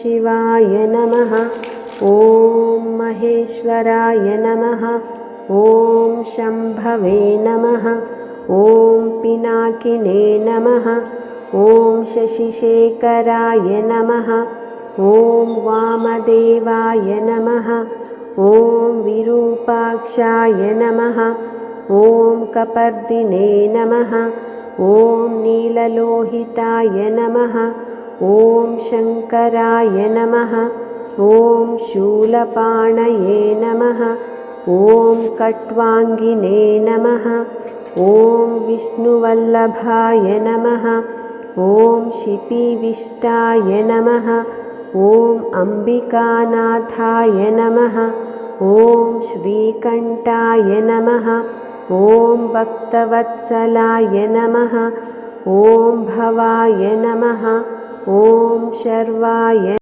शिवाय नमः। ॐ महेश्वराय नमः। ॐ शम्भवे नमः। ॐ पिनाकिने नमः। ॐ शशिशेखराय नमः। ॐ वामदेवाय नमः। ॐ विरूपाक्षाय नमः। ॐ कपर्दिने नमः। ॐ नीललोहिताय नमः। ॐ शङ्कराय नमः। ॐ शूलपाणये नमः। ॐ कट्वाङ्गिने नमः। ॐ विष्णुवल्लभाय नमः। ॐ शिपिविष्टाय नमः। ॐ अम्बिकानाथाय नमः। ॐ श्रीकण्ठाय नमः। ॐ भक्तवत्सलाय नमः। ॐ भवाय नमः। ॐ शर्वाय